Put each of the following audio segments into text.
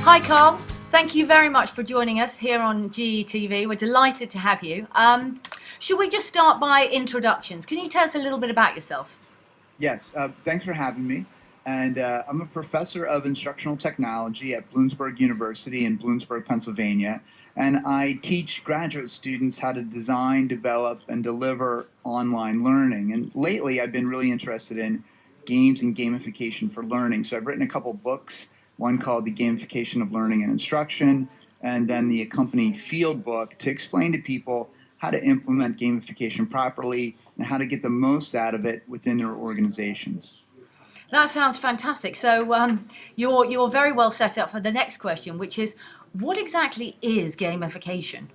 Hi, Karl. Thank you very much for joining us here on GETV. We're delighted to have you. Should we just start by introductions? Can you tell us a little bit about yourself? Yes, thanks for having me. And I'm a professor of instructional technology at Bloomsburg University in Bloomsburg, Pennsylvania. And I teach graduate students how to design, develop, and deliver online learning. And lately, I've been really interested in games and gamification for learning. So I've written a couple books, one called The Gamification of Learning and Instruction, and then the accompanying field book to explain to people how to implement gamification properly and how to get the most out of it within their organizations. That sounds fantastic. So you're very well set up for the next question, which is, what exactly is gamification?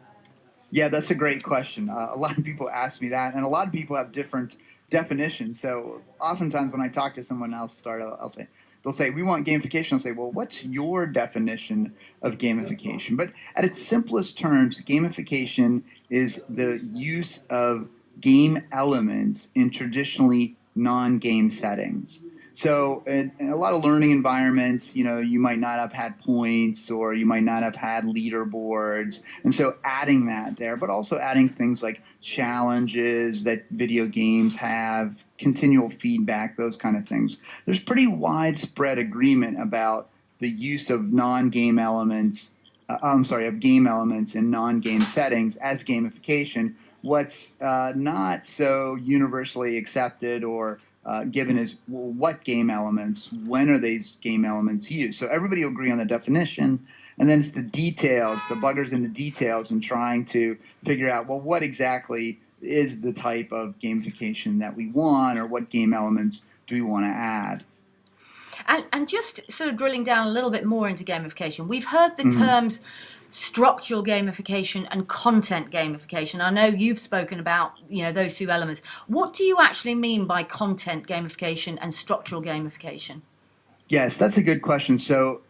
Yeah, that's a great question. A lot of people ask me that, and a lot of people have different definitions. So oftentimes when I talk to someone else, I'll say, they'll say, we want gamification. I'll say, well, what's your definition of gamification? But at its simplest terms, gamification is the use of game elements in traditionally non-game settings. So in a lot of learning environments, you might not have had points or you might not have had leaderboards. And so adding that there, but also adding things like challenges that video games have, continual feedback, those kind of things. There's pretty widespread agreement about the use of non-game elements, of game elements in non-game settings as gamification. What's not so universally accepted or given is, well, what game elements, when are these game elements used? So everybody will agree on the definition, and then it's the details, the buggers in the details, and trying to figure out, well, what exactly is the type of gamification that we want, or what game elements do we want to add? And just sort of drilling down a little bit more into gamification, we've heard the Mhm. terms structural gamification and content gamification. I know you've spoken about, those two elements. What do you actually mean by content gamification and structural gamification? Yes, that's a good question. So,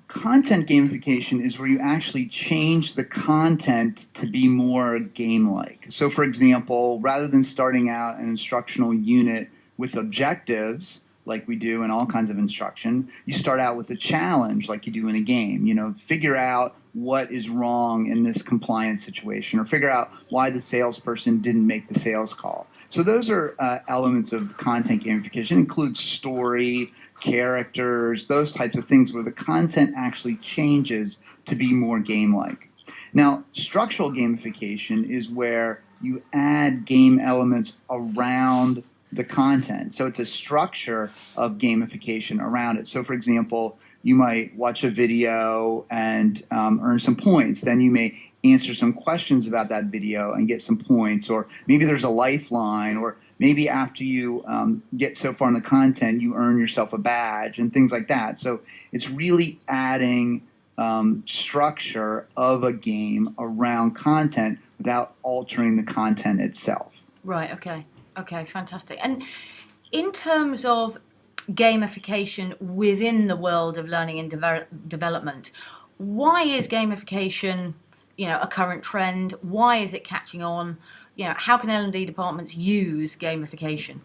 content gamification is where you actually change the content to be more game-like. So, for example, rather than starting out an instructional unit with objectives, like we do in all kinds of instruction, you start out with a challenge, like you do in a game. Figure out what is wrong in this compliance situation, or figure out why the salesperson didn't make the sales call. So, those are elements of content gamification. It includes story, characters, those types of things where the content actually changes to be more game-like. Now, structural gamification is where you add game elements around the content. So it's a structure of gamification around it. So for example, you might watch a video and earn some points. Then you may answer some questions about that video and get some points. Or maybe there's a lifeline, or maybe after you get so far in the content, you earn yourself a badge and things like that. So it's really adding structure of a game around content without altering the content itself. Right, okay. Okay, fantastic. And in terms of gamification within the world of learning and development, why is gamification, a current trend? Why is it catching on? How can L&D departments use gamification?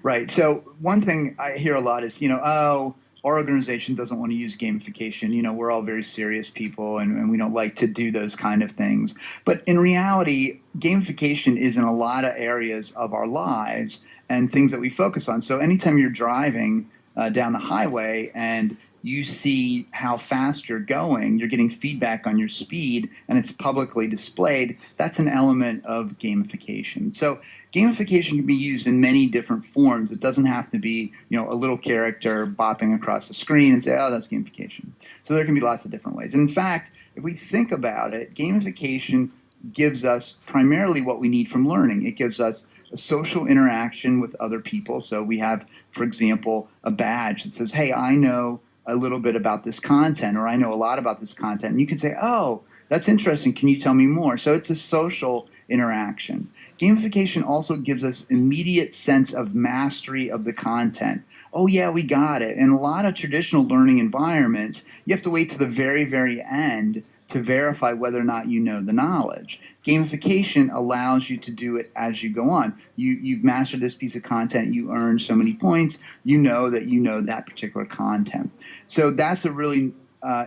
Right. So one thing I hear a lot is, oh, our organization doesn't want to use gamification. We're all very serious people and we don't like to do those kind of things. But in reality, gamification is in a lot of areas of our lives and things that we focus on. So anytime you're driving down the highway and you see how fast you're going, you're getting feedback on your speed, and it's publicly displayed, that's an element of gamification. So gamification can be used in many different forms. It doesn't have to be, a little character bopping across the screen and say, oh, that's gamification. So there can be lots of different ways. And in fact, if we think about it, gamification gives us primarily what we need from learning. It gives us a social interaction with other people. So we have, for example, a badge that says, hey, I know a little bit about this content, or I know a lot about this content. And you can say, oh, that's interesting. Can you tell me more? So it's a social interaction. Gamification also gives us immediate sense of mastery of the content. Oh, yeah, we got it. In a lot of traditional learning environments, you have to wait to the very, very end to verify whether or not you know the knowledge. Gamification allows you to do it as you go on. You've mastered this piece of content, you earn so many points, you know that particular content. So that's a really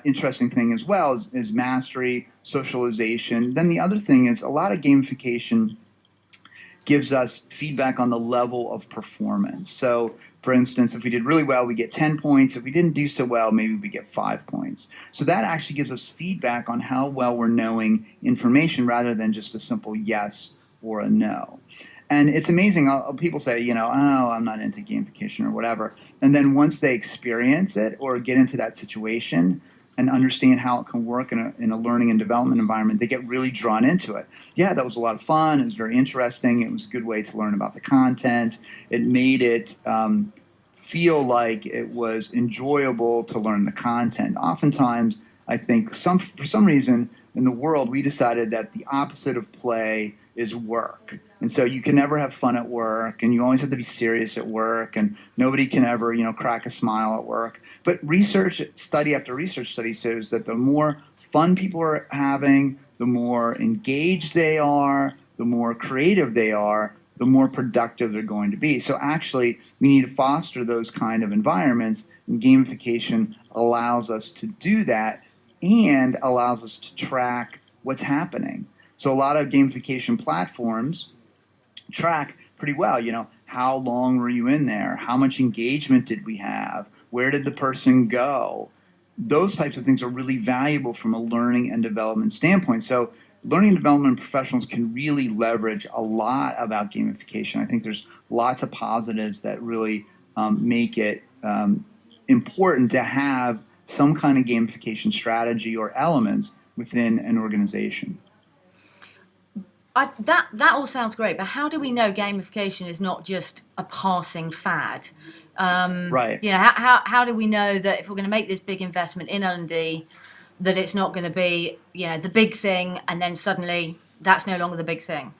interesting thing as well is mastery, socialization. Then the other thing is a lot of gamification gives us feedback on the level of performance. So, for instance, if we did really well, we get 10 points. If we didn't do so well, maybe we get 5 points. So that actually gives us feedback on how well we're knowing information rather than just a simple yes or a no. And it's amazing. People say, oh, I'm not into gamification or whatever. And then once they experience it or get into that situation and understand how it can work in a learning and development environment, they get really drawn into it. Yeah, that was a lot of fun. It was very interesting. It was a good way to learn about the content. It made it feel like it was enjoyable to learn the content. Oftentimes, I think for some reason in the world, we decided that the opposite of play is work. And so you can never have fun at work, and you always have to be serious at work, and nobody can ever, crack a smile at work. But study after research study shows that the more fun people are having, the more engaged they are, the more creative they are, the more productive they're going to be. So actually, we need to foster those kind of environments, and gamification allows us to do that and allows us to track what's happening. So a lot of gamification platforms track pretty well, how long were you in there? How much engagement did we have? Where did the person go? Those types of things are really valuable from a learning and development standpoint. So learning and development professionals can really leverage a lot about gamification. I think there's lots of positives that really make it important to have some kind of gamification strategy or elements within an organization. That all sounds great, but how do we know gamification is not just a passing fad? Right. How do we know that if we're going to make this big investment in L&D, that it's not going to be, the big thing, and then suddenly that's no longer the big thing?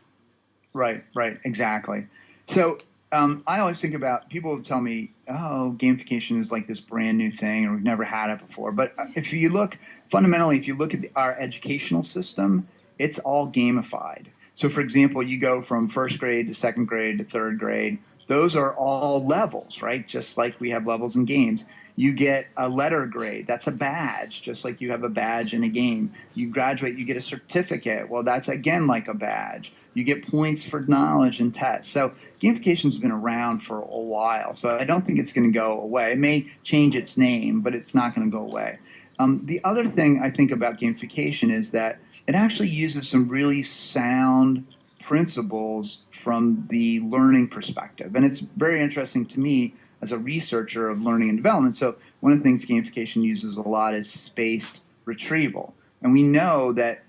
Right, exactly. So I always think about people tell me, oh, gamification is like this brand new thing, or we've never had it before. But if you look at our educational system, it's all gamified. So, for example, you go from first grade to second grade to third grade. Those are all levels, right? Just like we have levels in games. You get a letter grade. That's a badge, just like you have a badge in a game. You graduate, you get a certificate. Well, that's again like a badge. You get points for knowledge and tests. So gamification's been around for a while. So I don't think it's going to go away. It may change its name, but it's not going to go away. The other thing I think about gamification is that it actually uses some really sound principles from the learning perspective. And it's very interesting to me as a researcher of learning and development. So one of the things gamification uses a lot is spaced retrieval. And we know that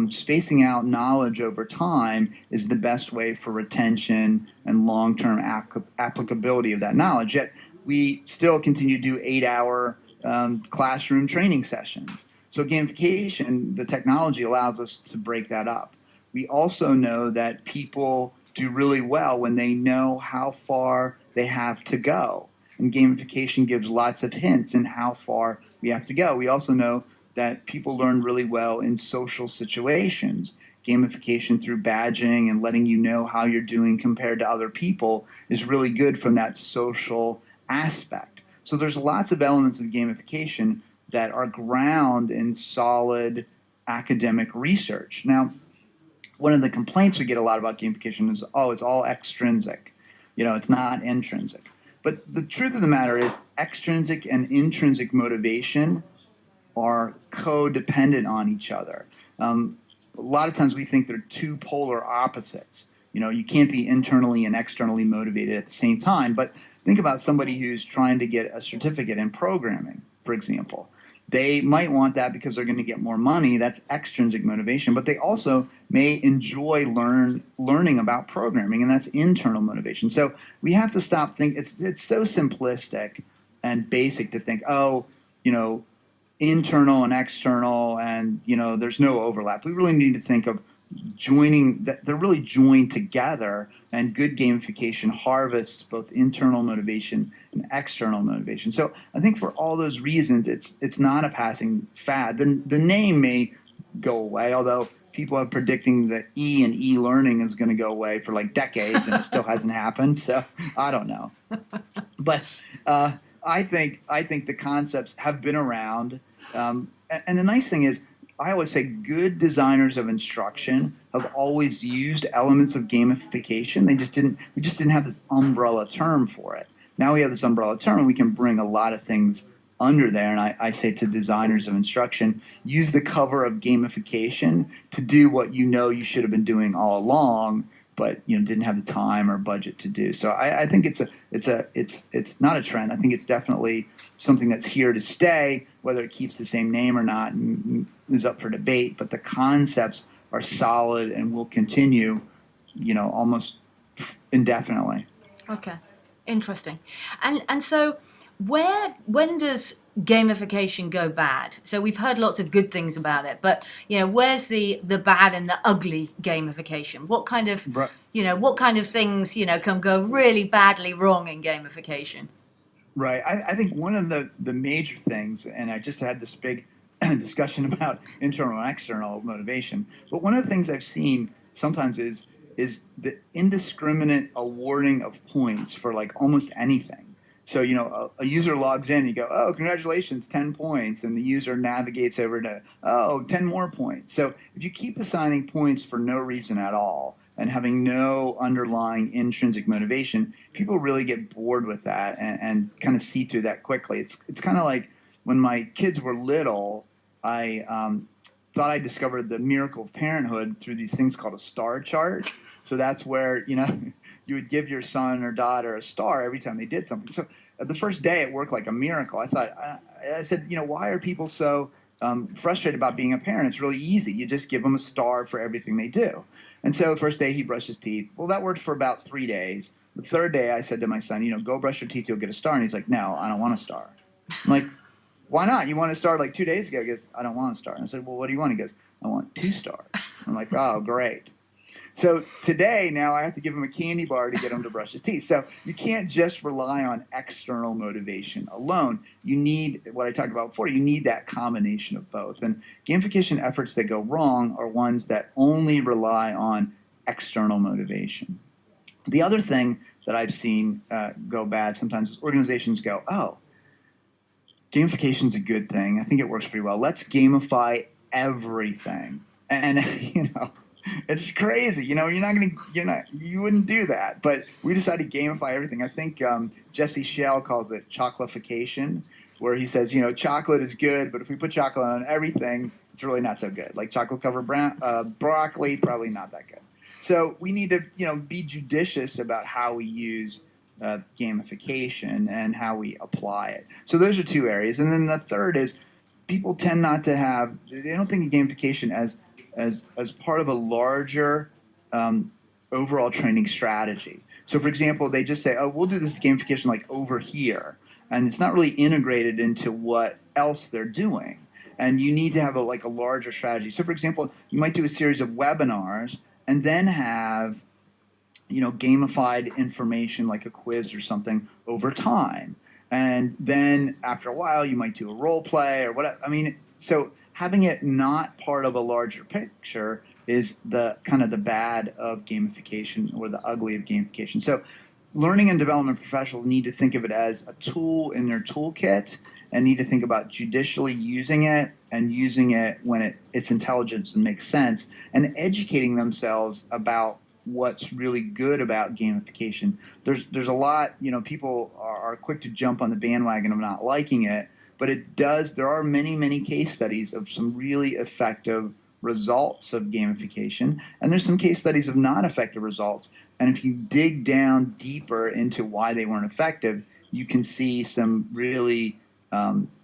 spacing out knowledge over time is the best way for retention and long-term applicability of that knowledge. Yet we still continue to do 8-hour classroom training sessions. So gamification, the technology allows us to break that up. We also know that people do really well when they know how far they have to go. And gamification gives lots of hints in how far we have to go. We also know that people learn really well in social situations. Gamification through badging and letting you know how you're doing compared to other people is really good from that social aspect. So there's lots of elements of gamification that are ground in solid academic research. Now, one of the complaints we get a lot about gamification is, oh, it's all extrinsic. It's not intrinsic. But the truth of the matter is extrinsic and intrinsic motivation are codependent on each other. A lot of times we think they're two polar opposites. You can't be internally and externally motivated at the same time. But think about somebody who's trying to get a certificate in programming, for example. They might want that because they're going to get more money. That's extrinsic motivation. But they also may enjoy learning about programming, and that's internal motivation. So we have to stop thinking. It's so simplistic and basic to think, oh, internal and external, and there's no overlap. We really need to think of joining that they're really joined together, and good gamification harvests both internal motivation and external motivation. So I think for all those reasons, it's not a passing fad. The name may go away, although people are predicting that e-learning is going to go away for like decades, and it still hasn't happened. So I don't know, but I think the concepts have been around. And the nice thing is, I always say good designers of instruction have always used elements of gamification. We just didn't have this umbrella term for it. Now we have this umbrella term, and we can bring a lot of things under there. And I say to designers of instruction, use the cover of gamification to do what you know you should have been doing all along, but didn't have the time or budget to do. So I think it's not a trend. I think it's definitely something that's here to stay. Whether it keeps the same name or not is up for debate. But the concepts are solid and will continue, almost indefinitely. Okay, interesting. And so when does gamification go bad? So we've heard lots of good things about it, but where's the bad and the ugly gamification? What kind of Right. what kind of things can go really badly wrong in gamification? Right. I think one of the major things, and I just had this big discussion about internal and external motivation, but one of the things I've seen sometimes is the indiscriminate awarding of points for like almost anything. So, a user logs in, you go, oh, congratulations, 10 points. And the user navigates over to, oh, 10 more points. So if you keep assigning points for no reason at all and having no underlying intrinsic motivation, people really get bored with that and kind of see through that quickly. It's kind of like when my kids were little, I thought I discovered the miracle of parenthood through these things called a star chart. So that's where, you would give your son or daughter a star every time they did something. So the first day it worked like a miracle. I said, why are people so frustrated about being a parent? It's really easy. You just give them a star for everything they do. And so the first day he brushed his teeth. Well, that worked for about 3 days. The third day I said to my son, go brush your teeth, you'll get a star. And he's like, no, I don't want a star. I'm like, why not? You want a star like 2 days ago? He goes, I don't want a star. And I said, well, what do you want? He goes, I want 2 stars. I'm like, oh, great. So today, now I have to give him a candy bar to get him to brush his teeth. So you can't just rely on external motivation alone. You need, what I talked about before, you need that combination of both. And gamification efforts that go wrong are ones that only rely on external motivation. The other thing that I've seen go bad sometimes is organizations go, oh, gamification's a good thing. I think it works pretty well. Let's gamify everything. And it's crazy. You wouldn't do that. But we decided to gamify everything. I think Jesse Shell calls it chocolification, where he says, chocolate is good, but if we put chocolate on everything, it's really not so good. Like chocolate covered broccoli, probably not that good. So we need to, be judicious about how we use gamification and how we apply it. So those are 2 areas. And then the third is people tend not to have, they don't think of gamification as part of a larger overall training strategy. So for example, they just say, oh, we'll do this gamification like over here. And it's not really integrated into what else they're doing. And you need to have a larger strategy. So for example, you might do a series of webinars and then have gamified information like a quiz or something over time. And then after a while, you might do a role play or whatever. So having it not part of a larger picture is the kind of the bad of gamification or the ugly of gamification. So learning and development professionals need to think of it as a tool in their toolkit and need to think about judicially using it and using it when its intelligence and makes sense and educating themselves about what's really good about gamification. There's a lot, people are quick to jump on the bandwagon of not liking it, but there are many case studies of some really effective results of gamification, and there's some case studies of not effective results. And if you dig down deeper into why they weren't effective, you can see some really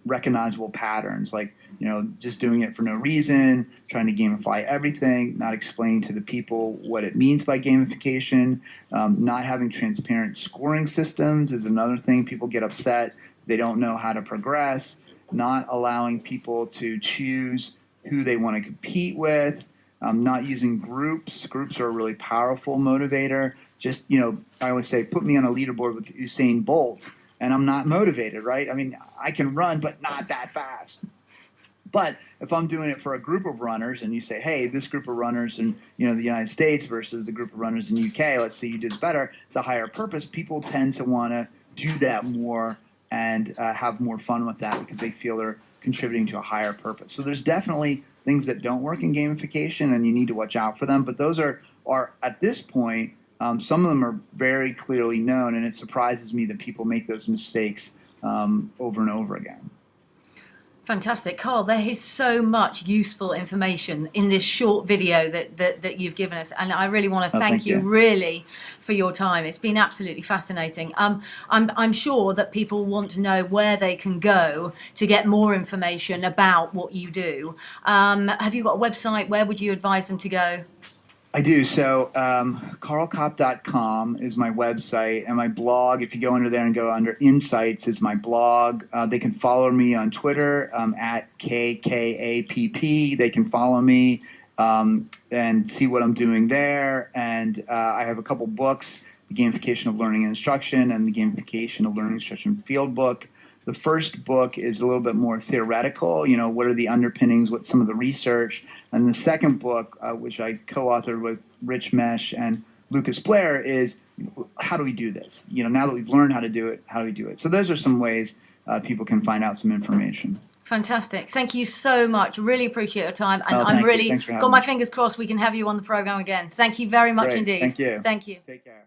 recognizable patterns, like just doing it for no reason, trying to gamify everything, not explaining to the people what it means by gamification, not having transparent scoring systems is another thing. People get upset. They don't know how to progress, not allowing people to choose who they want to compete with, not using groups. Groups are a really powerful motivator. Just, I always say, put me on a leaderboard with Usain Bolt, and I'm not motivated, right? I can run, but not that fast. But if I'm doing it for a group of runners and you say, hey, this group of runners in the United States versus the group of runners in the UK, let's see who does better, it's a higher purpose. People tend to want to do that more and have more fun with that because they feel contributing to a higher purpose. So there's definitely things that don't work in gamification, and you need to watch out for them. But those are at this point, some of them are very clearly known, and it surprises me that people make those mistakes over and over again. Fantastic. Karl, there is so much useful information in this short video that you've given us, and I really want to thank you really for your time. It's been absolutely fascinating. I'm sure that people want to know where they can go to get more information about what you do. Have you got a website? Where would you advise them to go? I do. So karlkapp.com is my website, and my blog, if you go under there and go under Insights, is my blog. They can follow me on Twitter at KKAPP. They can follow me and see what I'm doing there. And I have a couple books, The Gamification of Learning and Instruction and The Gamification of Learning and Instruction Field Book. The first book is a little bit more theoretical, what are the underpinnings, what's some of the research. And the second book, which I co-authored with Rich Mesh and Lucas Blair, is how do we do this? Now that we've learned how to do it, how do we do it? So those are some ways people can find out some information. Fantastic. Thank you so much. Really appreciate your time. And I'm really got my fingers crossed we can have you on the program again. Thank you very much indeed. Thank you. Thank you. Take care.